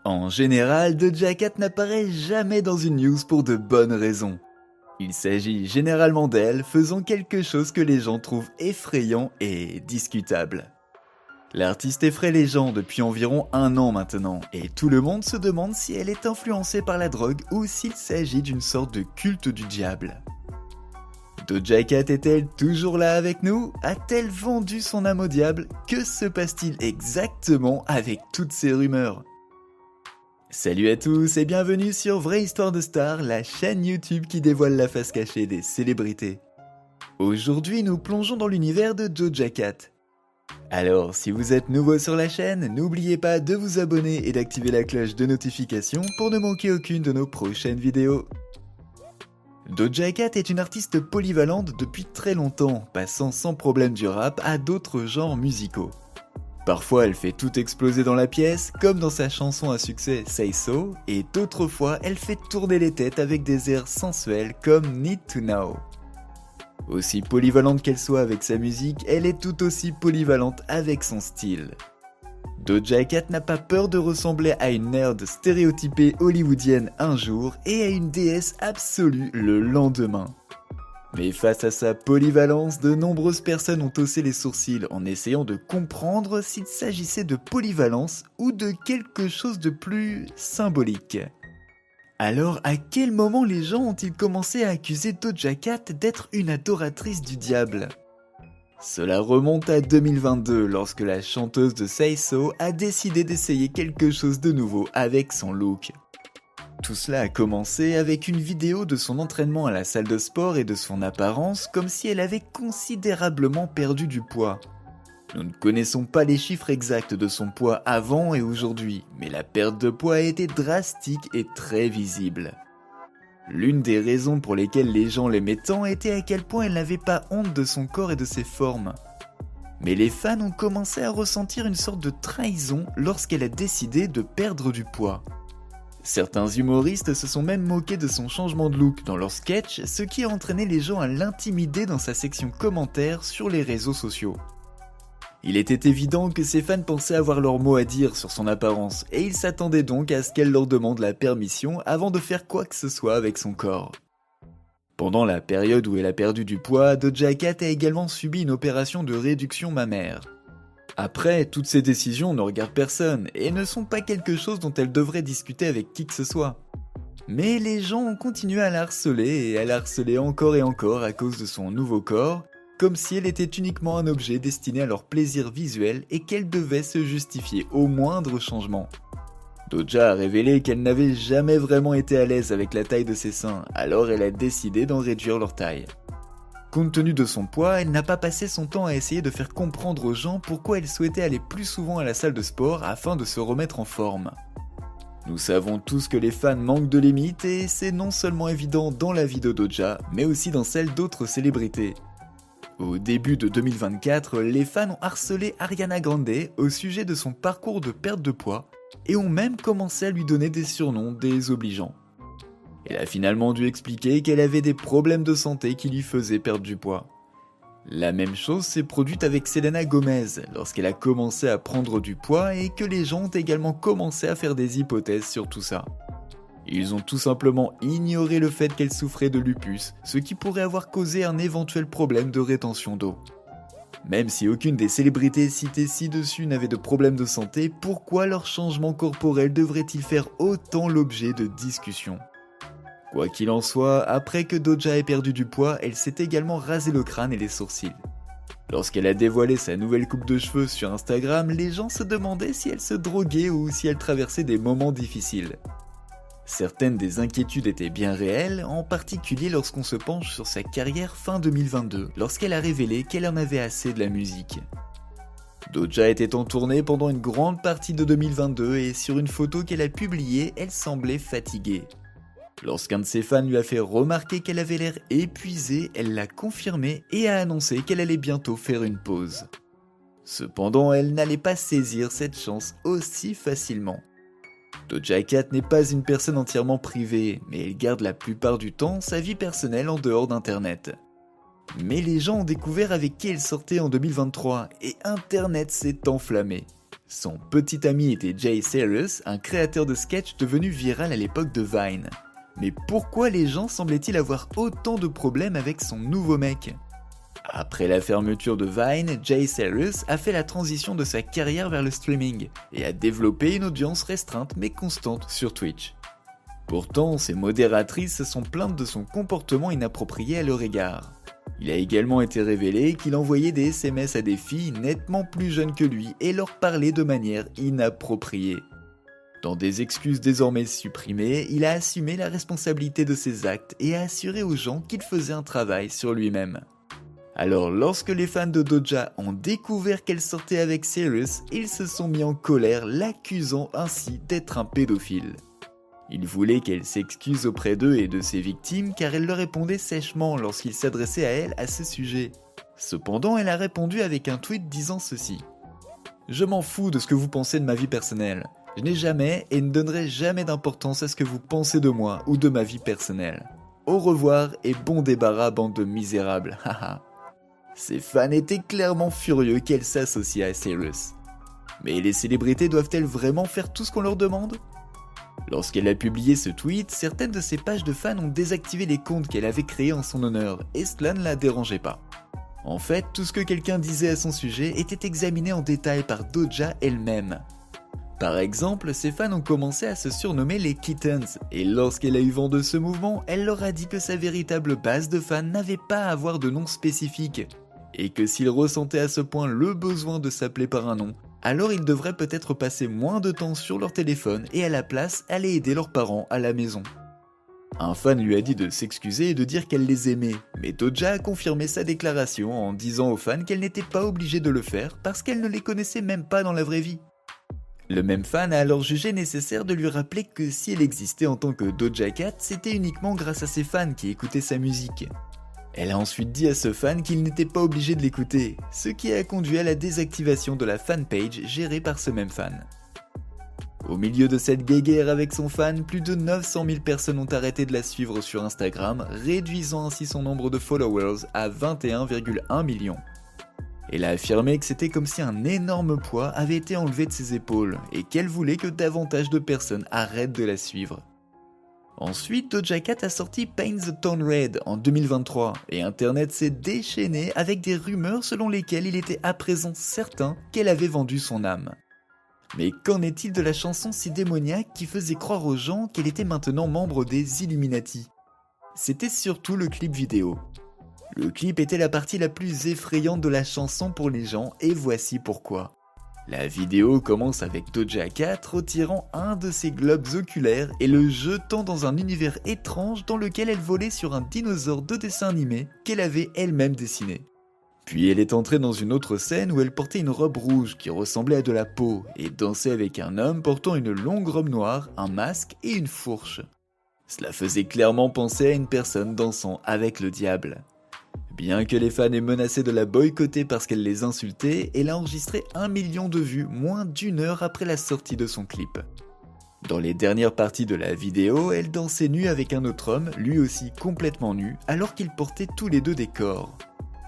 En général, Doja Cat n'apparaît jamais dans une news pour de bonnes raisons. Il s'agit généralement d'elle faisant quelque chose que les gens trouvent effrayant et discutable. L'artiste effraie les gens depuis environ 1 an maintenant, et tout le monde se demande si elle est influencée par la drogue ou s'il s'agit d'une sorte de culte du diable. Doja Cat est-elle toujours là avec nous? A-t-elle vendu son âme au diable? Que se passe-t-il exactement avec toutes ces rumeurs? Salut à tous et bienvenue sur Vraie Histoire de Star, la chaîne YouTube qui dévoile la face cachée des célébrités. Aujourd'hui, nous plongeons dans l'univers de Doja Cat. Alors, si vous êtes nouveau sur la chaîne, n'oubliez pas de vous abonner et d'activer la cloche de notification pour ne manquer aucune de nos prochaines vidéos. Doja Cat est une artiste polyvalente depuis très longtemps, passant sans problème du rap à d'autres genres musicaux. Parfois elle fait tout exploser dans la pièce, comme dans sa chanson à succès Say So, et d'autres fois elle fait tourner les têtes avec des airs sensuels comme Need to Know. Aussi polyvalente qu'elle soit avec sa musique, elle est tout aussi polyvalente avec son style. Doja Cat n'a pas peur de ressembler à une nerd stéréotypée hollywoodienne un jour et à une déesse absolue le lendemain. Mais face à sa polyvalence, de nombreuses personnes ont haussé les sourcils en essayant de comprendre s'il s'agissait de polyvalence ou de quelque chose de plus symbolique. Alors, à quel moment les gens ont-ils commencé à accuser Doja Cat d'être une adoratrice du diable ? Cela remonte à 2022 lorsque la chanteuse de Say So a décidé d'essayer quelque chose de nouveau avec son look. Tout cela a commencé avec une vidéo de son entraînement à la salle de sport et de son apparence comme si elle avait considérablement perdu du poids. Nous ne connaissons pas les chiffres exacts de son poids avant et aujourd'hui, mais la perte de poids a été drastique et très visible. L'une des raisons pour lesquelles les gens l'aimaient tant était à quel point elle n'avait pas honte de son corps et de ses formes. Mais les fans ont commencé à ressentir une sorte de trahison lorsqu'elle a décidé de perdre du poids. Certains humoristes se sont même moqués de son changement de look dans leurs sketchs, ce qui a entraîné les gens à l'intimider dans sa section commentaires sur les réseaux sociaux. Il était évident que ses fans pensaient avoir leur mot à dire sur son apparence, et ils s'attendaient donc à ce qu'elle leur demande la permission avant de faire quoi que ce soit avec son corps. Pendant la période où elle a perdu du poids, Doja Cat a également subi une opération de réduction mammaire. Après, toutes ces décisions ne regardent personne et ne sont pas quelque chose dont elle devrait discuter avec qui que ce soit. Mais les gens ont continué à la harceler et à la harceler encore et encore à cause de son nouveau corps, comme si elle était uniquement un objet destiné à leur plaisir visuel et qu'elle devait se justifier au moindre changement. Doja a révélé qu'elle n'avait jamais vraiment été à l'aise avec la taille de ses seins, alors elle a décidé d'en réduire leur taille. Compte tenu de son poids, elle n'a pas passé son temps à essayer de faire comprendre aux gens pourquoi elle souhaitait aller plus souvent à la salle de sport afin de se remettre en forme. Nous savons tous que les fans manquent de limites et c'est non seulement évident dans la vie de Doja, mais aussi dans celle d'autres célébrités. Au début de 2024, les fans ont harcelé Ariana Grande au sujet de son parcours de perte de poids et ont même commencé à lui donner des surnoms désobligeants. Elle a finalement dû expliquer qu'elle avait des problèmes de santé qui lui faisaient perdre du poids. La même chose s'est produite avec Selena Gomez lorsqu'elle a commencé à prendre du poids et que les gens ont également commencé à faire des hypothèses sur tout ça. Ils ont tout simplement ignoré le fait qu'elle souffrait de lupus, ce qui pourrait avoir causé un éventuel problème de rétention d'eau. Même si aucune des célébrités citées ci-dessus n'avait de problème de santé, pourquoi leur changement corporel devrait-il faire autant l'objet de discussions ? Quoi qu'il en soit, après que Doja ait perdu du poids, elle s'est également rasé le crâne et les sourcils. Lorsqu'elle a dévoilé sa nouvelle coupe de cheveux sur Instagram, les gens se demandaient si elle se droguait ou si elle traversait des moments difficiles. Certaines des inquiétudes étaient bien réelles, en particulier lorsqu'on se penche sur sa carrière fin 2022, lorsqu'elle a révélé qu'elle en avait assez de la musique. Doja était en tournée pendant une grande partie de 2022 et sur une photo qu'elle a publiée, elle semblait fatiguée. Lorsqu'un de ses fans lui a fait remarquer qu'elle avait l'air épuisée, elle l'a confirmé et a annoncé qu'elle allait bientôt faire une pause. Cependant, elle n'allait pas saisir cette chance aussi facilement. Doja Cat n'est pas une personne entièrement privée, mais elle garde la plupart du temps sa vie personnelle en dehors d'Internet. Mais les gens ont découvert avec qui elle sortait en 2023 et Internet s'est enflammé. Son petit ami était Jay Cyrus, un créateur de sketch devenu viral à l'époque de Vine. Mais pourquoi les gens semblaient-ils avoir autant de problèmes avec son nouveau mec ? Après la fermeture de Vine, Jay Cyrus a fait la transition de sa carrière vers le streaming et a développé une audience restreinte mais constante sur Twitch. Pourtant, ses modératrices se sont plaintes de son comportement inapproprié à leur égard. Il a également été révélé qu'il envoyait des SMS à des filles nettement plus jeunes que lui et leur parlait de manière inappropriée. Dans des excuses désormais supprimées, il a assumé la responsabilité de ses actes et a assuré aux gens qu'il faisait un travail sur lui-même. Alors lorsque les fans de Doja ont découvert qu'elle sortait avec Cyrus, ils se sont mis en colère, l'accusant ainsi d'être un pédophile. Ils voulaient qu'elle s'excuse auprès d'eux et de ses victimes car elle leur répondait sèchement lorsqu'ils s'adressaient à elle à ce sujet. Cependant, elle a répondu avec un tweet disant ceci. « Je m'en fous de ce que vous pensez de ma vie personnelle. Je n'ai jamais et ne donnerai jamais d'importance à ce que vous pensez de moi ou de ma vie personnelle. Au revoir et bon débarras, bande de misérables, haha. » Ses fans étaient clairement furieux qu'elle s'associe à Cyrus. Mais les célébrités doivent-elles vraiment faire tout ce qu'on leur demande ? Lorsqu'elle a publié ce tweet, certaines de ses pages de fans ont désactivé les comptes qu'elle avait créés en son honneur, et cela ne la dérangeait pas. En fait, tout ce que quelqu'un disait à son sujet était examiné en détail par Doja elle-même. Par exemple, ses fans ont commencé à se surnommer les Kittens, et lorsqu'elle a eu vent de ce mouvement, elle leur a dit que sa véritable base de fans n'avait pas à avoir de nom spécifique, et que s'ils ressentaient à ce point le besoin de s'appeler par un nom, alors ils devraient peut-être passer moins de temps sur leur téléphone et à la place aller aider leurs parents à la maison. Un fan lui a dit de s'excuser et de dire qu'elle les aimait, mais Doja a confirmé sa déclaration en disant aux fans qu'elle n'était pas obligée de le faire parce qu'elle ne les connaissait même pas dans la vraie vie. Le même fan a alors jugé nécessaire de lui rappeler que si elle existait en tant que Doja Cat, c'était uniquement grâce à ses fans qui écoutaient sa musique. Elle a ensuite dit à ce fan qu'il n'était pas obligé de l'écouter, ce qui a conduit à la désactivation de la fanpage gérée par ce même fan. Au milieu de cette guéguerre avec son fan, plus de 900 000 personnes ont arrêté de la suivre sur Instagram, réduisant ainsi son nombre de followers à 21,1 millions. Elle a affirmé que c'était comme si un énorme poids avait été enlevé de ses épaules et qu'elle voulait que davantage de personnes arrêtent de la suivre. Ensuite, Doja Cat a sorti Paint the Town Red en 2023 et Internet s'est déchaîné avec des rumeurs selon lesquelles il était à présent certain qu'elle avait vendu son âme. Mais qu'en est-il de la chanson si démoniaque qui faisait croire aux gens qu'elle était maintenant membre des Illuminati ? C'était surtout le clip vidéo. Le clip était la partie la plus effrayante de la chanson pour les gens et voici pourquoi. La vidéo commence avec Doja Cat retirant un de ses globes oculaires et le jetant dans un univers étrange dans lequel elle volait sur un dinosaure de dessin animé qu'elle avait elle-même dessiné. Puis elle est entrée dans une autre scène où elle portait une robe rouge qui ressemblait à de la peau et dansait avec un homme portant une longue robe noire, un masque et une fourche. Cela faisait clairement penser à une personne dansant avec le diable. Bien que les fans aient menacé de la boycotter parce qu'elle les insultait, elle a enregistré 1 million de vues moins d'une heure après la sortie de son clip. Dans les dernières parties de la vidéo, elle dansait nue avec un autre homme, lui aussi complètement nu, alors qu'ils portaient tous les deux des corps.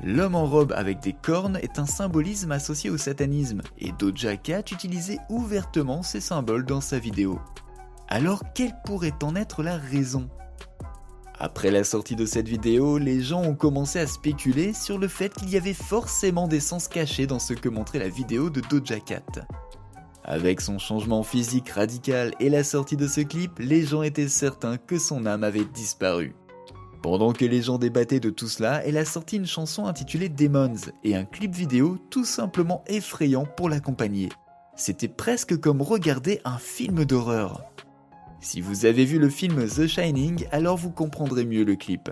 L'homme en robe avec des cornes est un symbolisme associé au satanisme, et Doja Cat utilisait ouvertement ces symboles dans sa vidéo. Alors quelle pourrait en être la raison ? Après la sortie de cette vidéo, les gens ont commencé à spéculer sur le fait qu'il y avait forcément des sens cachés dans ce que montrait la vidéo de Doja Cat. Avec son changement physique radical et la sortie de ce clip, les gens étaient certains que son âme avait disparu. Pendant que les gens débattaient de tout cela, elle a sorti une chanson intitulée Demons et un clip vidéo tout simplement effrayant pour l'accompagner. C'était presque comme regarder un film d'horreur. Si vous avez vu le film The Shining, alors vous comprendrez mieux le clip.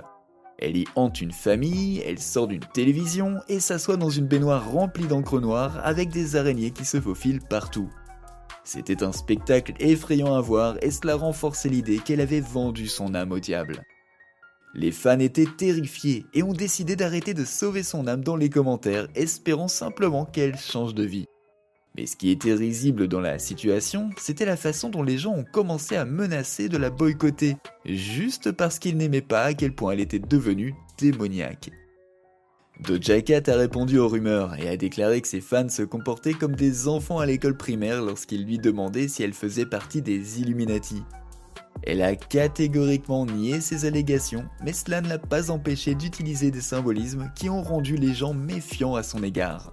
Elle y hante une famille, elle sort d'une télévision et s'assoit dans une baignoire remplie d'encre noire avec des araignées qui se faufilent partout. C'était un spectacle effrayant à voir et cela renforçait l'idée qu'elle avait vendu son âme au diable. Les fans étaient terrifiés et ont décidé d'arrêter de sauver son âme dans les commentaires, espérant simplement qu'elle change de vie. Mais ce qui était risible dans la situation, c'était la façon dont les gens ont commencé à menacer de la boycotter, juste parce qu'ils n'aimaient pas à quel point elle était devenue démoniaque. Doja Cat a répondu aux rumeurs et a déclaré que ses fans se comportaient comme des enfants à l'école primaire lorsqu'ils lui demandaient si elle faisait partie des Illuminati. Elle a catégoriquement nié ces allégations, mais cela ne l'a pas empêché d'utiliser des symbolismes qui ont rendu les gens méfiants à son égard.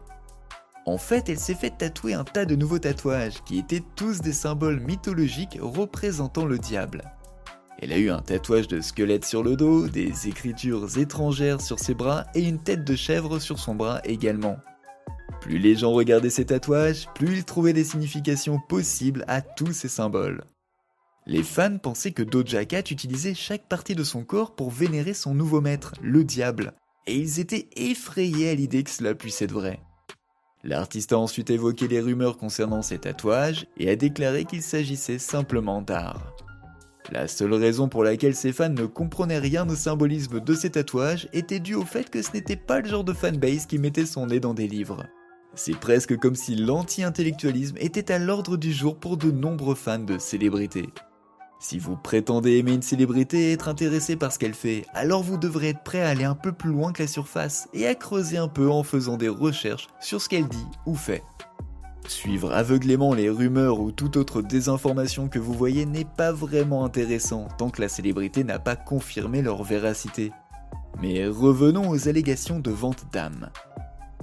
En fait, elle s'est fait tatouer un tas de nouveaux tatouages qui étaient tous des symboles mythologiques représentant le diable. Elle a eu un tatouage de squelette sur le dos, des écritures étrangères sur ses bras et une tête de chèvre sur son bras également. Plus les gens regardaient ces tatouages, plus ils trouvaient des significations possibles à tous ces symboles. Les fans pensaient que Doja Cat utilisait chaque partie de son corps pour vénérer son nouveau maître, le diable, et ils étaient effrayés à l'idée que cela puisse être vrai. L'artiste a ensuite évoqué les rumeurs concernant ses tatouages et a déclaré qu'il s'agissait simplement d'art. La seule raison pour laquelle ses fans ne comprenaient rien au symbolisme de ses tatouages était due au fait que ce n'était pas le genre de fanbase qui mettait son nez dans des livres. C'est presque comme si l'anti-intellectualisme était à l'ordre du jour pour de nombreux fans de célébrités. Si vous prétendez aimer une célébrité et être intéressé par ce qu'elle fait, alors vous devrez être prêt à aller un peu plus loin que la surface et à creuser un peu en faisant des recherches sur ce qu'elle dit ou fait. Suivre aveuglément les rumeurs ou toute autre désinformation que vous voyez n'est pas vraiment intéressant tant que la célébrité n'a pas confirmé leur véracité. Mais revenons aux allégations de vente d'âme.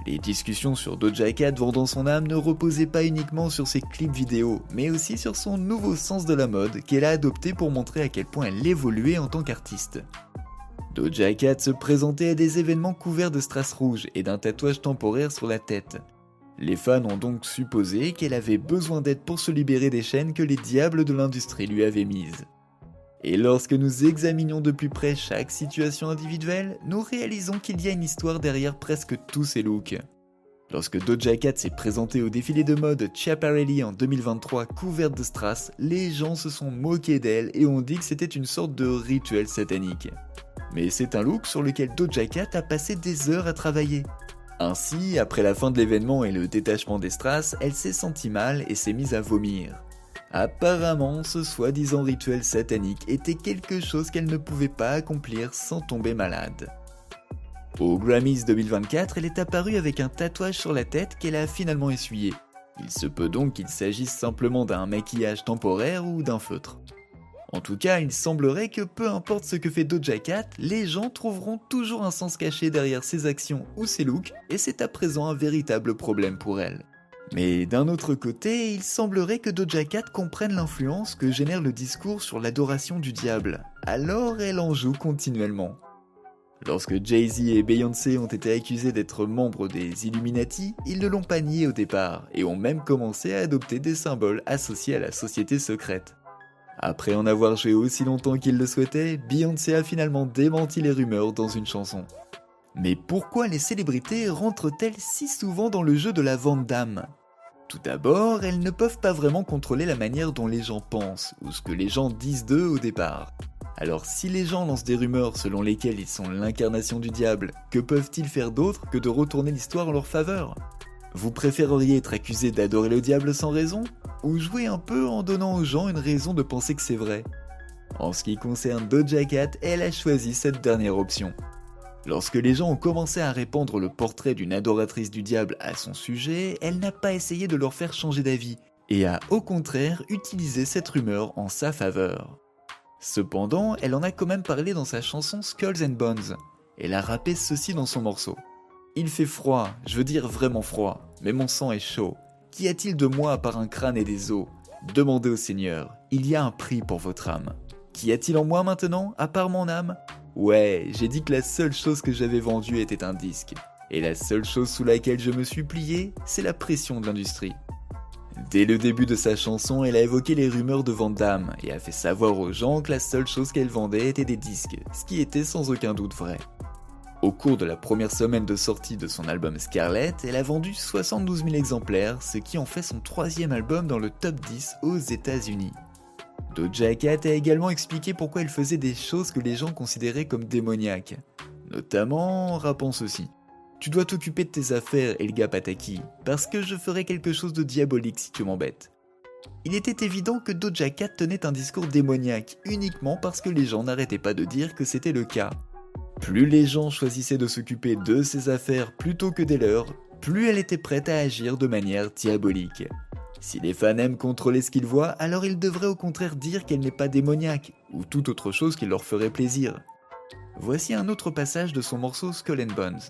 Les discussions sur Doja Cat vendant son âme ne reposaient pas uniquement sur ses clips vidéo, mais aussi sur son nouveau sens de la mode qu'elle a adopté pour montrer à quel point elle évoluait en tant qu'artiste. Doja Cat se présentait à des événements couverts de strass rouges et d'un tatouage temporaire sur la tête. Les fans ont donc supposé qu'elle avait besoin d'aide pour se libérer des chaînes que les diables de l'industrie lui avaient mises. Et lorsque nous examinions de plus près chaque situation individuelle, nous réalisons qu'il y a une histoire derrière presque tous ces looks. Lorsque Doja Cat s'est présentée au défilé de mode Schiaparelli en 2023 couverte de strass, les gens se sont moqués d'elle et ont dit que c'était une sorte de rituel satanique. Mais c'est un look sur lequel Doja Cat a passé des heures à travailler. Ainsi, après la fin de l'événement et le détachement des strass, elle s'est sentie mal et s'est mise à vomir. Apparemment, ce soi-disant rituel satanique était quelque chose qu'elle ne pouvait pas accomplir sans tomber malade. Au Grammys 2024, elle est apparue avec un tatouage sur la tête qu'elle a finalement essuyé. Il se peut donc qu'il s'agisse simplement d'un maquillage temporaire ou d'un feutre. En tout cas, il semblerait que peu importe ce que fait Doja Cat, les gens trouveront toujours un sens caché derrière ses actions ou ses looks, et c'est à présent un véritable problème pour elle. Mais d'un autre côté, il semblerait que Doja Cat comprenne l'influence que génère le discours sur l'adoration du diable, alors elle en joue continuellement. Lorsque Jay-Z et Beyoncé ont été accusés d'être membres des Illuminati, ils ne l'ont pas nié au départ, et ont même commencé à adopter des symboles associés à la société secrète. Après en avoir joué aussi longtemps qu'ils le souhaitaient, Beyoncé a finalement démenti les rumeurs dans une chanson. Mais pourquoi les célébrités rentrent-elles si souvent dans le jeu de la vente d'âme ? Tout d'abord, elles ne peuvent pas vraiment contrôler la manière dont les gens pensent, ou ce que les gens disent d'eux au départ. Alors si les gens lancent des rumeurs selon lesquelles ils sont l'incarnation du diable, que peuvent-ils faire d'autre que de retourner l'histoire en leur faveur ? Vous préféreriez être accusé d'adorer le diable sans raison ? Ou jouer un peu en donnant aux gens une raison de penser que c'est vrai ? En ce qui concerne Doja Cat, elle a choisi cette dernière option. Lorsque les gens ont commencé à répandre le portrait d'une adoratrice du diable à son sujet, elle n'a pas essayé de leur faire changer d'avis, et a au contraire utilisé cette rumeur en sa faveur. Cependant, elle en a quand même parlé dans sa chanson Skulls and Bones. Elle a rappé ceci dans son morceau. « Il fait froid, je veux dire vraiment froid, mais mon sang est chaud. Qu'y a-t-il de moi à part un crâne et des os ? Demandez au Seigneur, il y a un prix pour votre âme. Qu'y a-t-il en moi maintenant, à part mon âme ? Ouais, j'ai dit que la seule chose que j'avais vendue était un disque. Et la seule chose sous laquelle je me suis plié, c'est la pression de l'industrie. » Dès le début de sa chanson, elle a évoqué les rumeurs de vente d'âme et a fait savoir aux gens que la seule chose qu'elle vendait était des disques, ce qui était sans aucun doute vrai. Au cours de la première semaine de sortie de son album Scarlet, elle a vendu 72 000 exemplaires, ce qui en fait son 3e album dans le top 10 aux États-Unis. Doja Cat a également expliqué pourquoi elle faisait des choses que les gens considéraient comme démoniaques, notamment en rappant ceci. Tu dois t'occuper de tes affaires, Elga Pataki, parce que je ferai quelque chose de diabolique si tu m'embêtes. Il était évident que Doja Cat tenait un discours démoniaque, uniquement parce que les gens n'arrêtaient pas de dire que c'était le cas. Plus les gens choisissaient de s'occuper de ses affaires plutôt que des leurs, plus elle était prête à agir de manière diabolique. Si les fans aiment contrôler ce qu'ils voient, alors ils devraient au contraire dire qu'elle n'est pas démoniaque, ou toute autre chose qui leur ferait plaisir. Voici un autre passage de son morceau Skull and Bones.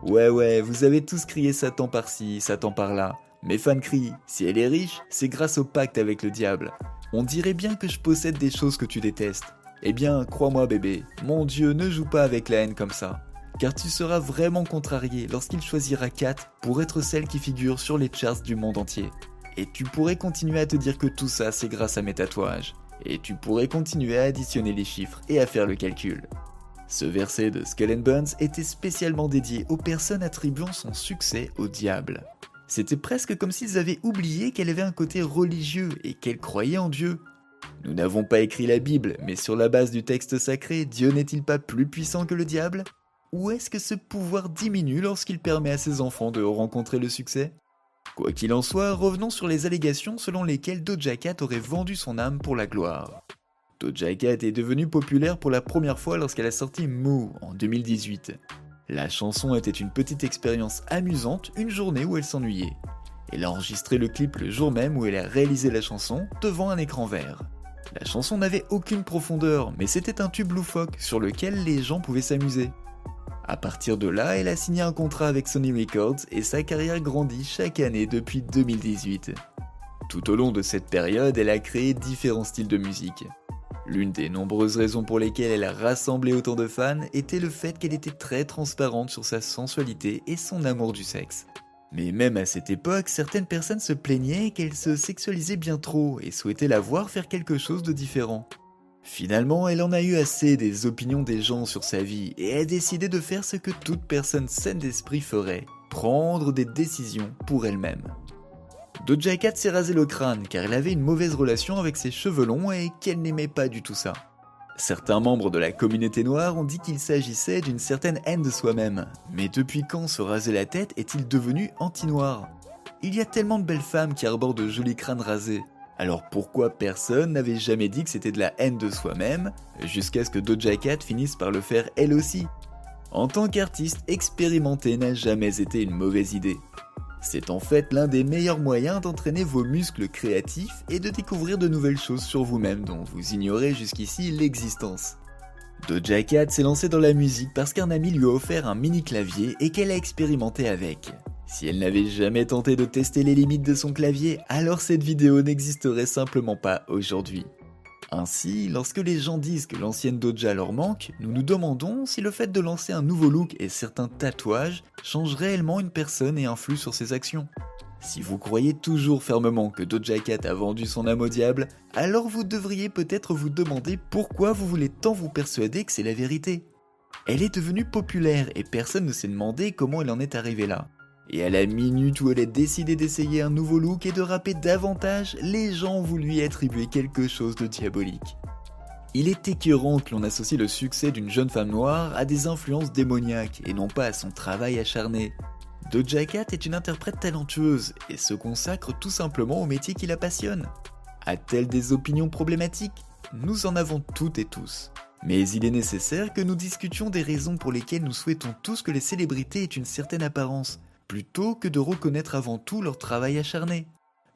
Ouais, vous avez tous crié Satan par-ci, Satan par-là. Mes fans crient, si elle est riche, c'est grâce au pacte avec le diable. On dirait bien que je possède des choses que tu détestes. Eh bien, crois-moi bébé, mon Dieu ne joue pas avec la haine comme ça. Car tu seras vraiment contrarié lorsqu'il choisira Kat pour être celle qui figure sur les charts du monde entier. Et tu pourrais continuer à te dire que tout ça c'est grâce à mes tatouages. Et tu pourrais continuer à additionner les chiffres et à faire le calcul. Ce verset de Skull and Bones était spécialement dédié aux personnes attribuant son succès au diable. C'était presque comme s'ils avaient oublié qu'elle avait un côté religieux et qu'elle croyait en Dieu. Nous n'avons pas écrit la Bible, mais sur la base du texte sacré, Dieu n'est-il pas plus puissant que le diable ? Ou est-ce que ce pouvoir diminue lorsqu'il permet à ses enfants de rencontrer le succès ? Quoi qu'il en soit, revenons sur les allégations selon lesquelles Doja Cat aurait vendu son âme pour la gloire. Doja Cat est devenue populaire pour la première fois lorsqu'elle a sorti Moo en 2018. La chanson était une petite expérience amusante, une journée où elle s'ennuyait. Elle a enregistré le clip le jour même où elle a réalisé la chanson devant un écran vert. La chanson n'avait aucune profondeur, mais c'était un tube loufoque sur lequel les gens pouvaient s'amuser. À partir de là, elle a signé un contrat avec Sony Records et sa carrière grandit chaque année depuis 2018. Tout au long de cette période, elle a créé différents styles de musique. L'une des nombreuses raisons pour lesquelles elle a rassemblé autant de fans était le fait qu'elle était très transparente sur sa sensualité et son amour du sexe. Mais même à cette époque, certaines personnes se plaignaient qu'elle se sexualisait bien trop et souhaitaient la voir faire quelque chose de différent. Finalement, elle en a eu assez des opinions des gens sur sa vie et a décidé de faire ce que toute personne saine d'esprit ferait, prendre des décisions pour elle-même. Doja Cat s'est rasé le crâne car elle avait une mauvaise relation avec ses cheveux longs et qu'elle n'aimait pas du tout ça. Certains membres de la communauté noire ont dit qu'il s'agissait d'une certaine haine de soi-même, mais depuis quand se raser la tête est-il devenu anti-noir ? Il y a tellement de belles femmes qui arborent de jolis crânes rasés. Alors pourquoi personne n'avait jamais dit que c'était de la haine de soi-même, jusqu'à ce que Doja Cat finisse par le faire elle aussi ? En tant qu'artiste, expérimenter n'a jamais été une mauvaise idée. C'est en fait l'un des meilleurs moyens d'entraîner vos muscles créatifs et de découvrir de nouvelles choses sur vous-même dont vous ignorez jusqu'ici l'existence. Doja Cat s'est lancée dans la musique parce qu'un ami lui a offert un mini clavier et qu'elle a expérimenté avec. Si elle n'avait jamais tenté de tester les limites de son clavier, alors cette vidéo n'existerait simplement pas aujourd'hui. Ainsi, lorsque les gens disent que l'ancienne Doja leur manque, nous nous demandons si le fait de lancer un nouveau look et certains tatouages change réellement une personne et influe sur ses actions. Si vous croyez toujours fermement que Doja Cat a vendu son âme au diable, alors vous devriez peut-être vous demander pourquoi vous voulez tant vous persuader que c'est la vérité. Elle est devenue populaire et personne ne s'est demandé comment elle en est arrivée là. Et à la minute où elle a décidé d'essayer un nouveau look et de rapper davantage, les gens ont voulu y attribuer quelque chose de diabolique. Il est écœurant que l'on associe le succès d'une jeune femme noire à des influences démoniaques et non pas à son travail acharné. Doja Cat est une interprète talentueuse et se consacre tout simplement au métier qui la passionne. A-t-elle des opinions problématiques ? Nous en avons toutes et tous. Mais il est nécessaire que nous discutions des raisons pour lesquelles nous souhaitons tous que les célébrités aient une certaine apparence, plutôt que de reconnaître avant tout leur travail acharné.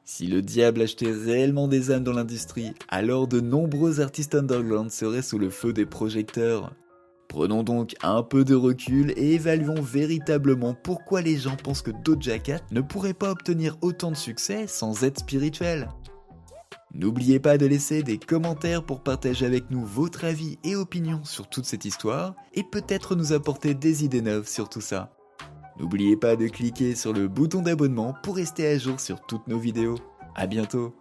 Si le diable achetait réellement des âmes dans l'industrie, alors de nombreux artistes underground seraient sous le feu des projecteurs. Prenons donc un peu de recul et évaluons véritablement pourquoi les gens pensent que Doja Cat ne pourrait pas obtenir autant de succès sans être spirituel. N'oubliez pas de laisser des commentaires pour partager avec nous votre avis et opinion sur toute cette histoire et peut-être nous apporter des idées neuves sur tout ça. N'oubliez pas de cliquer sur le bouton d'abonnement pour rester à jour sur toutes nos vidéos. À bientôt.